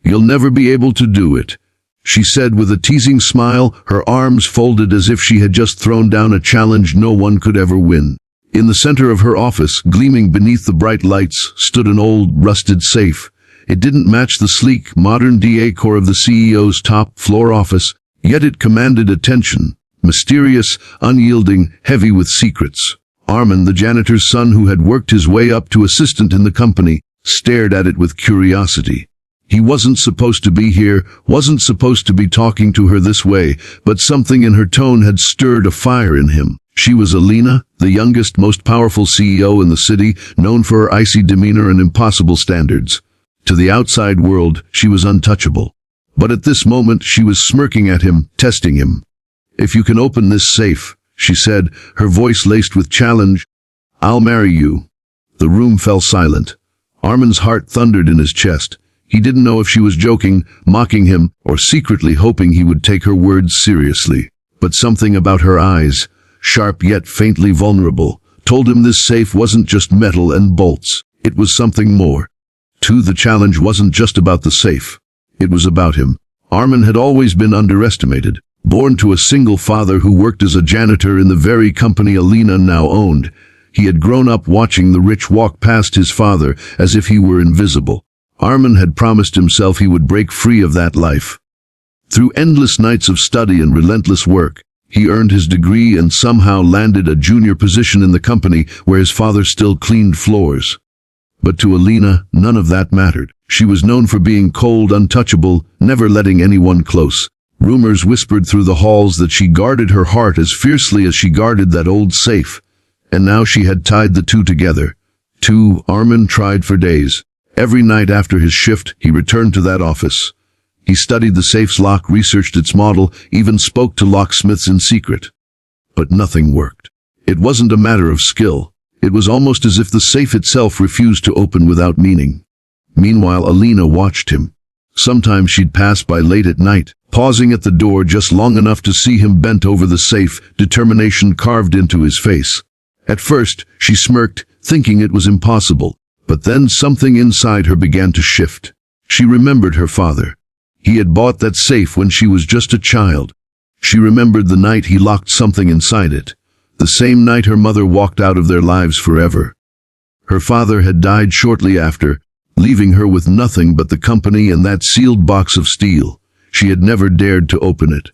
You'll never be able to do it," she said with a teasing smile, her arms folded as if she had just thrown down a challenge no one could ever win. In the center of her office, gleaming beneath the bright lights, stood an old, rusted safe. It didn't match the sleek, modern decor of the CEO's top-floor office, yet it commanded attention. Mysterious, unyielding, heavy with secrets. Armin, the janitor's son who had worked his way up to assistant in the company, stared at it with curiosity. He wasn't supposed to be here, wasn't supposed to be talking to her this way, but something in her tone had stirred a fire in him. She was Alina, the youngest, most powerful CEO in the city, known for her icy demeanor and impossible standards. To the outside world, she was untouchable. But at this moment, she was smirking at him, testing him. "If you can open this safe," she said, her voice laced with challenge, "I'll marry you." The room fell silent. Armin's heart thundered in his chest. He didn't know if she was joking, mocking him, or secretly hoping he would take her words seriously. But something about her eyes, sharp yet faintly vulnerable, told him this safe wasn't just metal and bolts. It was something more. The challenge wasn't just about the safe. It was about him. Armin had always been underestimated. Born to a single father who worked as a janitor in the very company Alina now owned, he had grown up watching the rich walk past his father as if he were invisible. Armin had promised himself he would break free of that life. Through endless nights of study and relentless work, he earned his degree and somehow landed a junior position in the company where his father still cleaned floors. But to Alina, none of that mattered. She was known for being cold, untouchable, never letting anyone close. Rumors whispered through the halls that she guarded her heart as fiercely as she guarded that old safe. And now she had tied the two together. Armin tried for days. Every night after his shift, he returned to that office. He studied the safe's lock, researched its model, even spoke to locksmiths in secret. But nothing worked. It wasn't a matter of skill. It was almost as if the safe itself refused to open without meaning. Meanwhile, Alina watched him. Sometimes she'd pass by late at night, pausing at the door just long enough to see him bent over the safe, determination carved into his face. At first, she smirked, thinking it was impossible. But then something inside her began to shift. She remembered her father. He had bought that safe when she was just a child. She remembered the night he locked something inside it. The same night her mother walked out of their lives forever. Her father had died shortly after, leaving her with nothing but the company and that sealed box of steel. She had never dared to open it.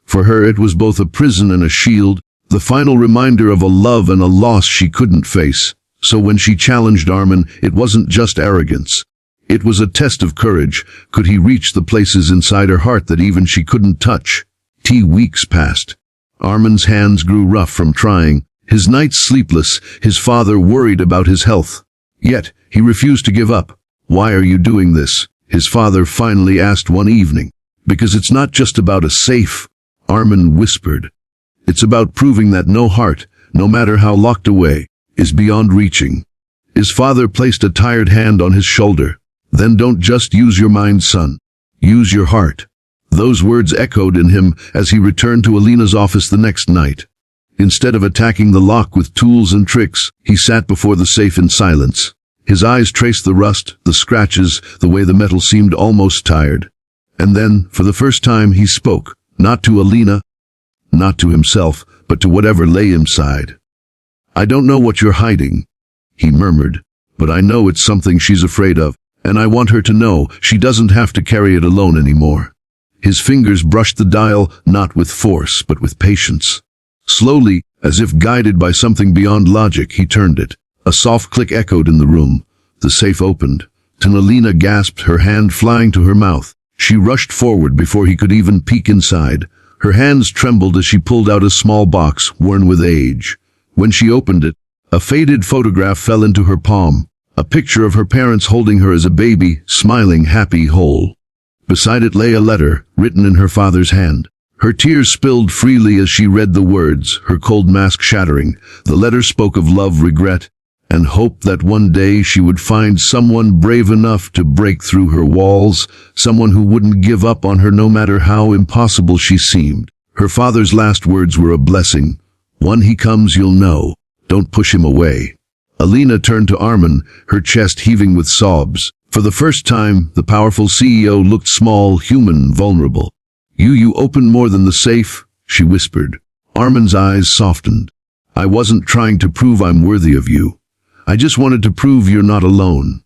For her it was both a prison and a shield, the final reminder of a love and a loss she couldn't face. So when she challenged Armin, it wasn't just arrogance. It was a test of courage. Could he reach the places inside her heart that even she couldn't touch? Weeks passed. Armin's hands grew rough from trying, his nights sleepless, his father worried about his health. Yet, he refused to give up. "Why are you doing this?" his father finally asked one evening. "Because it's not just about a safe," Armin whispered. "It's about proving that no heart, no matter how locked away, is beyond reaching." His father placed a tired hand on his shoulder. "Then don't just use your mind, son. Use your heart." Those words echoed in him as he returned to Alina's office the next night. Instead of attacking the lock with tools and tricks, he sat before the safe in silence. His eyes traced the rust, the scratches, the way the metal seemed almost tired. And then, for the first time, he spoke, not to Alina, not to himself, but to whatever lay inside. "I don't know what you're hiding," he murmured, "but I know it's something she's afraid of, and I want her to know she doesn't have to carry it alone anymore." His fingers brushed the dial, not with force, but with patience. Slowly, as if guided by something beyond logic, he turned it. A soft click echoed in the room. The safe opened. Alina gasped, her hand flying to her mouth. She rushed forward before he could even peek inside. Her hands trembled as she pulled out a small box, worn with age. When she opened it, a faded photograph fell into her palm. A picture of her parents holding her as a baby, smiling, happy, whole. Beside it lay a letter, written in her father's hand. Her tears spilled freely as she read the words, her cold mask shattering. The letter spoke of love, regret, and hope that one day she would find someone brave enough to break through her walls, someone who wouldn't give up on her no matter how impossible she seemed. Her father's last words were a blessing. "When he comes, you'll know. Don't push him away." Alina turned to Armin, her chest heaving with sobs. For the first time, the powerful CEO looked small, human, vulnerable. You opened more than the safe, she whispered. Armin's eyes softened. I wasn't trying to prove I'm worthy of you. I just wanted to prove you're not alone.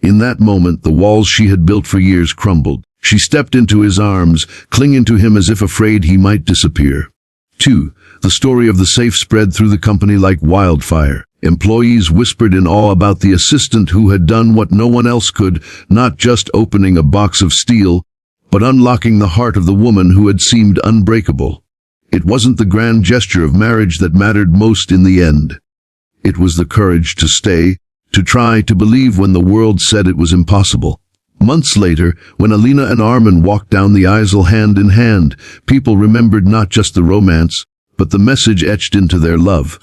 In that moment, the walls she had built for years crumbled. She stepped into his arms, clinging to him as if afraid he might disappear. 2. The story of the safe spread through the company like wildfire. Employees whispered in awe about the assistant who had done what no one else could, not just opening a box of steel, but unlocking the heart of the woman who had seemed unbreakable. It wasn't the grand gesture of marriage that mattered most in the end. It was the courage to stay, to try, to believe when the world said it was impossible. Months later, when Alina and Armin walked down the aisle hand in hand, people remembered not just the romance, but the message etched into their love.